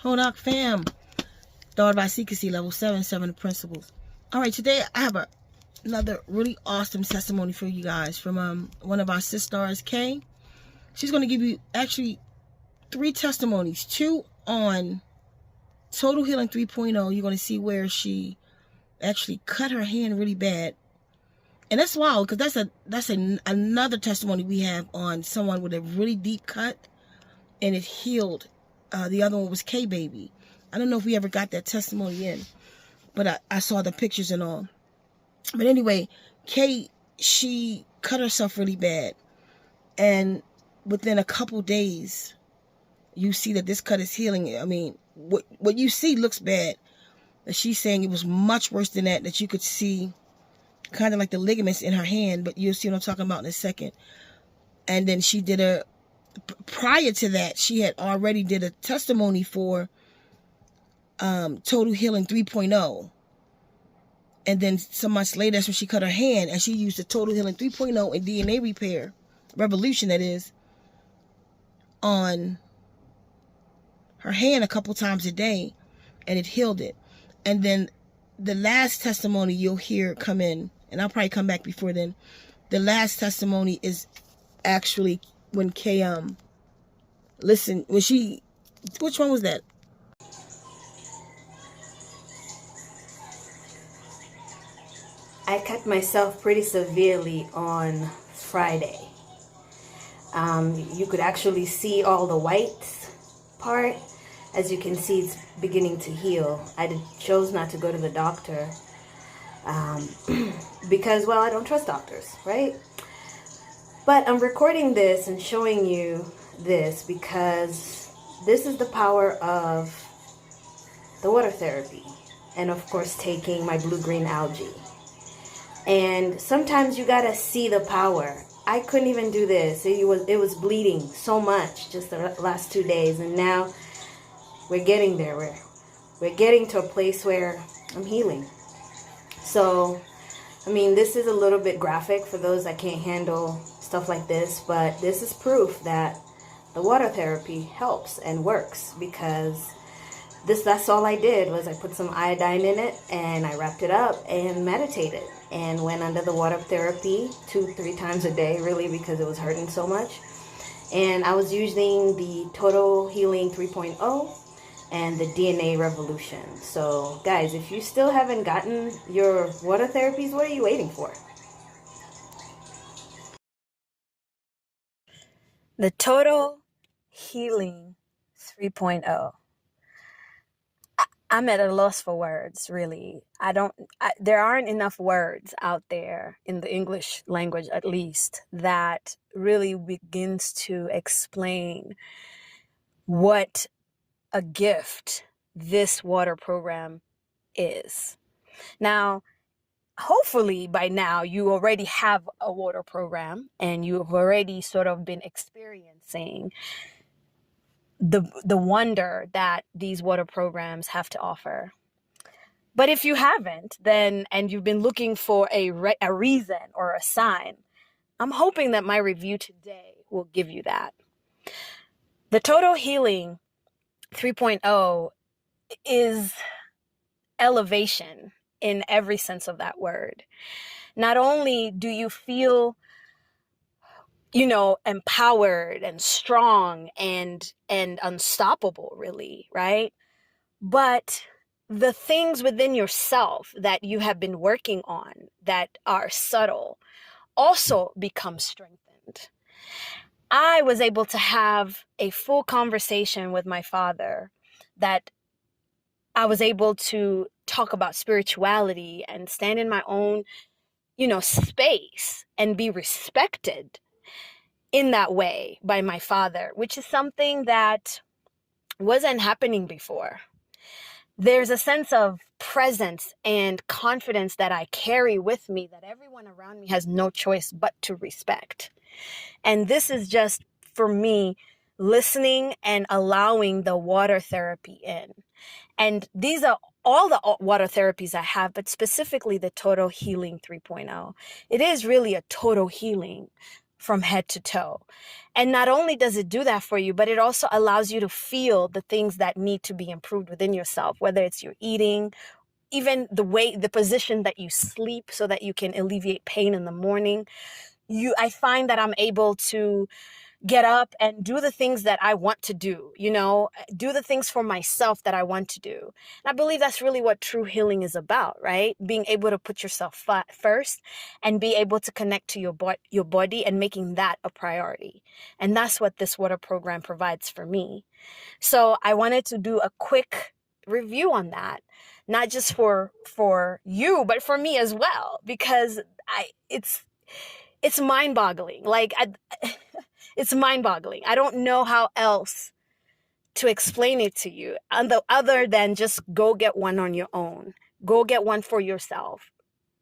Hodak fam. Thought by Secrecy, level 7, 7 principles. Alright, today I have another really awesome testimony for you guys from one of our sisters, Kay. She's going to give you actually 3 testimonies. 2 on Total Healing 3.0. You're going to see where she actually cut her hand really bad. And that's wild, because that's another testimony we have on someone with a really deep cut and it healed. The other one was K-Baby. I don't know if we ever got that testimony in, but I saw the pictures and all. But anyway, Kay, she cut herself really bad. And within a couple days, you see that this cut is healing. I mean, what you see looks bad. But she's saying it was much worse than that you could see kind of like the ligaments in her hand, but you'll see what I'm talking about in a second. And then she did prior to that, she had already did a testimony for Total Healing 3.0. And then some months later, that's when she cut her hand, and she used the Total Healing 3.0 and DNA repair, revolution that is, on her hand a couple times a day, and it healed it. And then the last testimony you'll hear come in, and I'll probably come back before then. The last testimony is actually when Kay, listen, when she, which one was that? I cut myself pretty severely on Friday. You could actually see all the white part. As you can see, it's beginning to heal. I chose not to go to the doctor because, well, I don't trust doctors, right? But I'm recording this and showing you this because this is the power of the water therapy. And of course, taking my blue-green algae. And sometimes you gotta see the power. I couldn't even do this. It was bleeding so much just the last 2 days, and now we're getting there. We're getting to a place where I'm healing. So, I mean, this is a little bit graphic for those that can't handle stuff like this, but this is proof that the water therapy helps and works, because that's all I did was I put some iodine in it and I wrapped it up and meditated and went under the water therapy 2-3 times a day, really, because it was hurting so much. And I was using the Total Healing 3.0 and the DNA Revolution. So guys, if you still haven't gotten your water therapies, what are you waiting for? The Total Healing 3.0. I'm at a loss for words, really. There aren't enough words out there in the English language, at least, that really begins to explain what a gift this water program is. Now, hopefully by now you already have a water program and you've already sort of been experiencing the wonder that these water programs have to offer. But if you haven't, then, and you've been looking for a reason or a sign, I'm hoping that my review today will give you that. The Total Healing 3.0 is elevation in every sense of that word. Not only do you feel, empowered and strong and unstoppable, really, right? But the things within yourself that you have been working on that are subtle also become strengthened. I was able to have a full conversation with my father, that I was able to talk about spirituality and stand in my own, space and be respected in that way by my father, which is something that wasn't happening before. There's a sense of presence and confidence that I carry with me that everyone around me has no choice but to respect. And this is just, for me, listening and allowing the water therapy in. And these are all the water therapies I have, but specifically the Total Healing 3.0. It is really a total healing from head to toe. And not only does it do that for you, but it also allows you to feel the things that need to be improved within yourself, whether it's your eating, even the position that you sleep so that you can alleviate pain in the morning. I find that I'm able to get up and do the things that I want to do, do the things for myself that I want to do. And I believe that's really what true healing is about, right? Being able to put yourself first and be able to connect to your body and making that a priority. And that's what this water program provides for me. So I wanted to do a quick review on that, not just for you, but for me as well, because it's mind-boggling. It's mind-boggling. I don't know how else to explain it to you other than just go get one on your own. Go get one for yourself.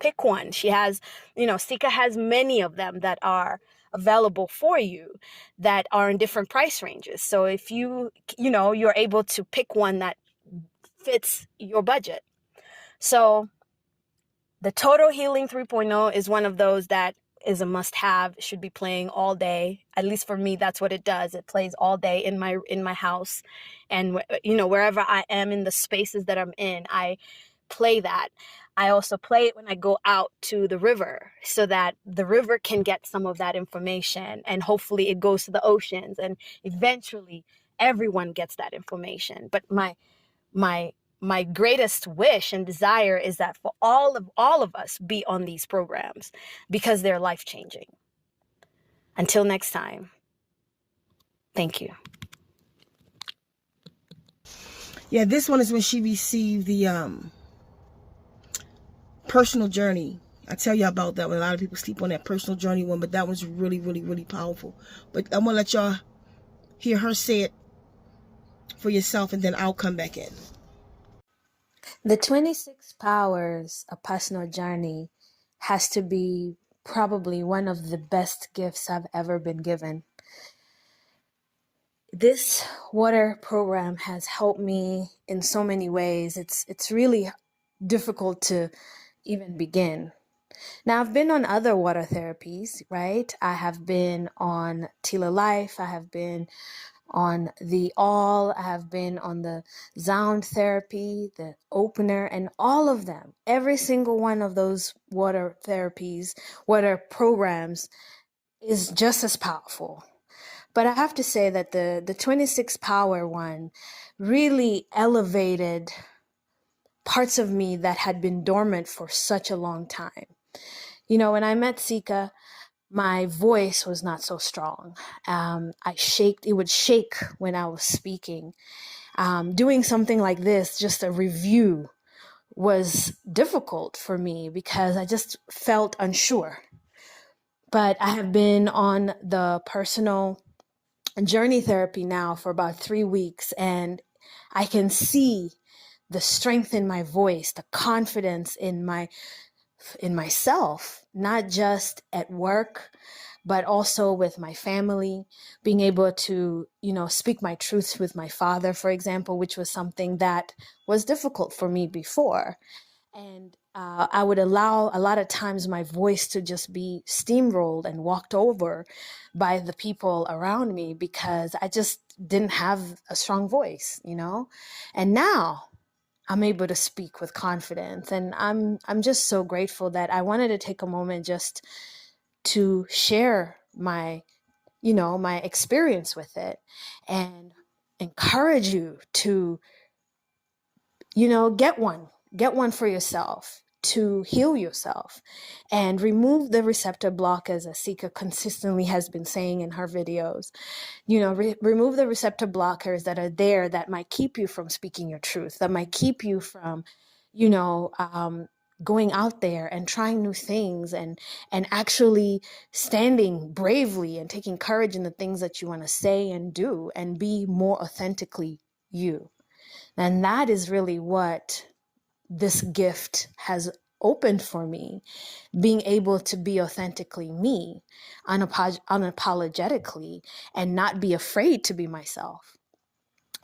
Pick one. Sika has many of them that are available for you that are in different price ranges. So if you're able to pick one that fits your budget. So the Total Healing 3.0 is one of those that is a must-have, should be playing all day. At least for me, that's what it does. It plays all day in my house, and wherever I am in the spaces that I'm in, I play that. I also play it when I go out to the river so that the river can get some of that information, and hopefully it goes to the oceans, and eventually everyone gets that information. But my greatest wish and desire is that for all of us be on these programs because they're life-changing. Until next time, thank you. Yeah, this one is when she received the personal journey. I tell you about that one. A lot of people sleep on that personal journey one, but that one's really, really, really powerful. But I'm going to let y'all hear her say it for yourself, and then I'll come back in. The 26 Powers, A Personal Journey, has to be probably one of the best gifts I've ever been given. This water program has helped me in so many ways. It's really difficult to even begin. Now, I've been on other water therapies, right? I have been on Tila Life. I have been on the I have been on the Sound therapy, the opener, and all of them. Every single one of those water therapies, water programs is just as powerful. But I have to say that the 26 Power one really elevated parts of me that had been dormant for such a long time. When I met Sika, my voice was not so strong. It would shake when I was speaking. Doing something like this, just a review, was difficult for me because I just felt unsure. But I have been on the personal journey therapy now for about 3 weeks, and I can see the strength in my voice, the confidence in myself, not just at work, but also with my family, being able to, speak my truths with my father, for example, which was something that was difficult for me before. And I would allow a lot of times my voice to just be steamrolled and walked over by the people around me because I just didn't have a strong voice, And now I'm able to speak with confidence, and I'm just so grateful that I wanted to take a moment just to share my experience with it and encourage you to get one for yourself, to heal yourself and remove the receptor blockers, as Sika consistently has been saying in her videos. Remove the receptor blockers that are there that might keep you from speaking your truth, that might keep you from, going out there and trying new things and actually standing bravely and taking courage in the things that you want to say and do and be more authentically you. And that is really what this gift has opened for me, being able to be authentically me, unapologetically, and not be afraid to be myself.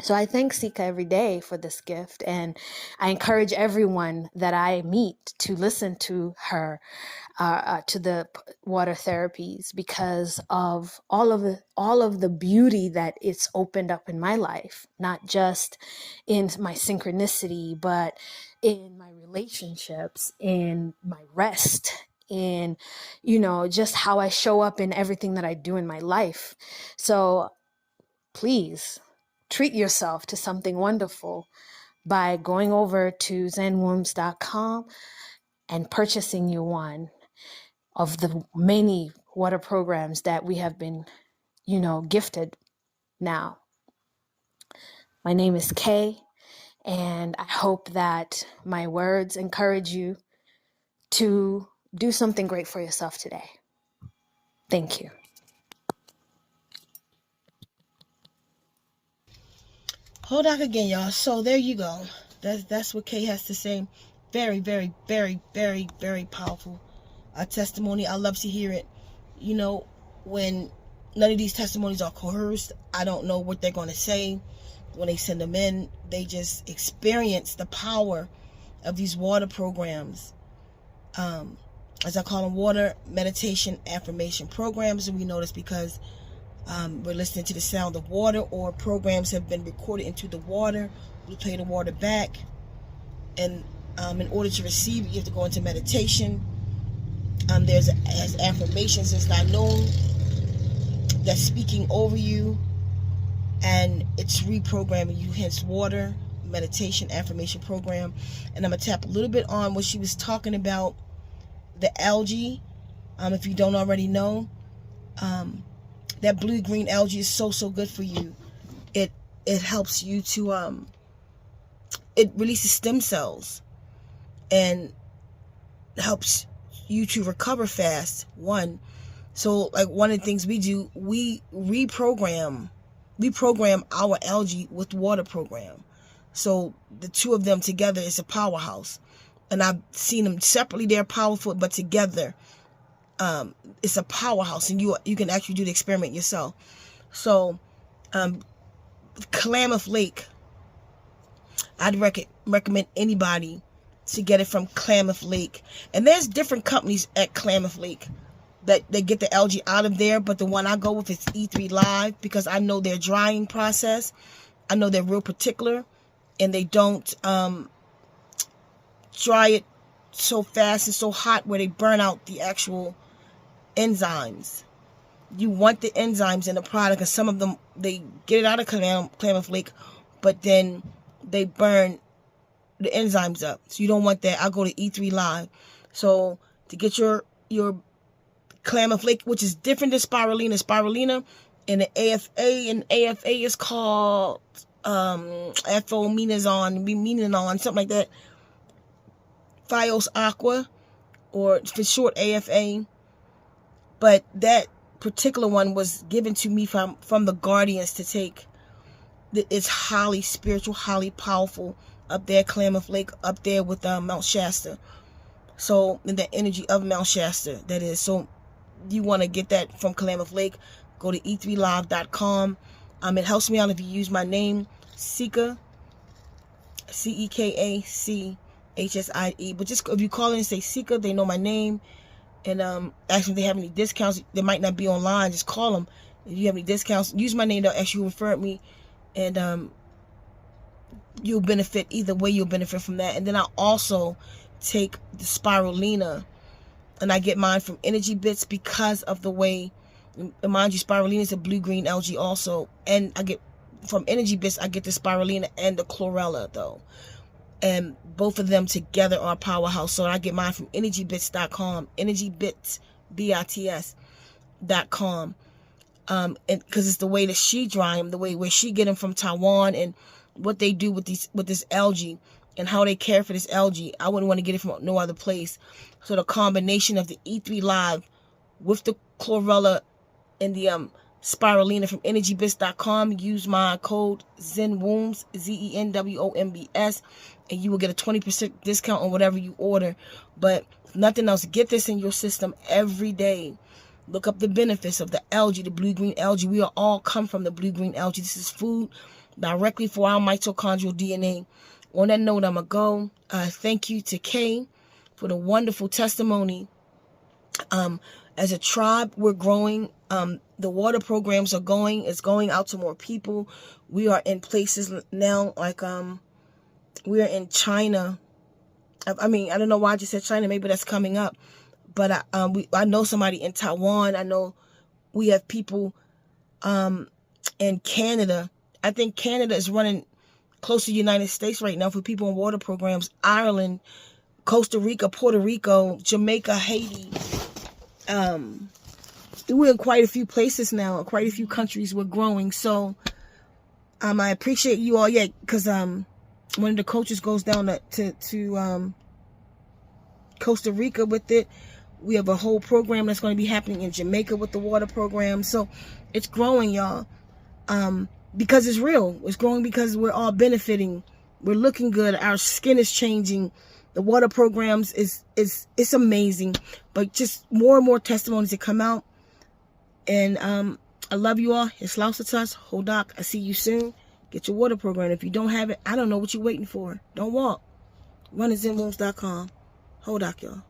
So I thank Sika every day for this gift, and I encourage everyone that I meet to listen to her, to the water therapies, because of all of the beauty that it's opened up in my life, not just in my synchronicity, but in my relationships, in my rest, in, just how I show up in everything that I do in my life. So please treat yourself to something wonderful by going over to zenwombs.com and purchasing you one of the many water programs that we have been, gifted now. My name is Kay, and I hope that my words encourage you to do something great for yourself today. Thank you. Hold on again, y'all. So there you go. That's what Kay has to say. Very, very, very, very, very powerful testimony. I love to hear it. When none of these testimonies are coerced, I don't know what they're going to say when they send them in. They just experience the power of these water programs. As I call them, water meditation affirmation programs. And we know this because we're listening to the sound of water, or programs have been recorded into the water. We play the water back, and in order to receive it, you have to go into meditation. There's as affirmations is not known that's speaking over you, and it's reprogramming you. Hence, water meditation affirmation program. And I'm gonna tap a little bit on what she was talking about, the algae. If you don't already know, that blue-green algae is so good for you. It helps you to it releases stem cells and helps you to recover fast. So like one of the things we do, we reprogram our algae with water program. So the two of them together is a powerhouse. And I've seen them separately, they're powerful, but together it's a powerhouse, and you can actually do the experiment yourself. So Klamath Lake, I'd recommend anybody to get it from Klamath Lake. And there's different companies at Klamath Lake that get the algae out of there, but the one I go with is E3 Live, because I know their drying process. I know they're real particular, and they don't dry it so fast and so hot where they burn out the actual enzymes. You want the enzymes in the product, and some of them, they get it out of Klamath Lake, but then they burn the enzymes up. So you don't want that. I'll go to E3 Live. So to get your Klamath Lake, which is different than spirulina, and the AFA is called Fomenonon, something like that. Fios Aqua, or for short AFA. But that particular one was given to me from the Guardians to take. It's highly spiritual, highly powerful up there, Klamath Lake, up there with Mount Shasta. So in the energy of Mount Shasta, that is. So you want to get that from Klamath Lake, go to e3live.com. It helps me out if you use my name, Sika, CEKACHSIE. But just if you call in and say Sika, they know my name. And ask them if they have any discounts. They might not be online. Just call them. If you have any discounts, use my name. They'll actually refer me, and you'll benefit. Either way, you'll benefit from that. And then I also take the spirulina, and I get mine from Energy Bits because of the way. Mind you, spirulina is a blue-green algae also, and I get from Energy Bits. I get the spirulina and the chlorella though. And both of them together are a powerhouse. So I get mine from energybits.com, energybits.com. And because it's the way that she dry them, the way where she get them from Taiwan, and what they do with this algae, and how they care for this algae. I wouldn't want to get it from no other place. So the combination of the E3 Live with the chlorella and the spirulina from energybits.com, use my code ZENWOMBS, ZENWOMBS, and you will get a 20% discount on whatever you order. But if nothing else, get this in your system every day. Look up the benefits of the algae, the blue-green algae. We all come from the blue-green algae. This is food directly for our mitochondrial DNA. On that note, I'm going to go. Thank you to Kay for the wonderful testimony. As a tribe, we're growing. The water programs are going. It's going out to more people. We are in places now, like we are in China. I mean, I don't know why I just said China. Maybe that's coming up. But I know somebody in Taiwan. I know we have people in Canada. I think Canada is running close to the United States right now for people in water programs. Ireland, Costa Rica, Puerto Rico, Jamaica, Haiti. We're in quite a few places now, quite a few countries we're growing. So I appreciate you all. Yeah, because one of the coaches goes down to Costa Rica with it. We have a whole program that's going to be happening in Jamaica with the water program. So it's growing, y'all, because it's real. It's growing because we're all benefiting. We're looking good. Our skin is changing. The water programs it's amazing. But just more and more testimonies that come out. And I love you all. It's Lausitas, Hodak. I see you soon. Get your water program. If you don't have it, I don't know what you're waiting for. Don't walk. RunIsInWombs.com. Hodak, y'all.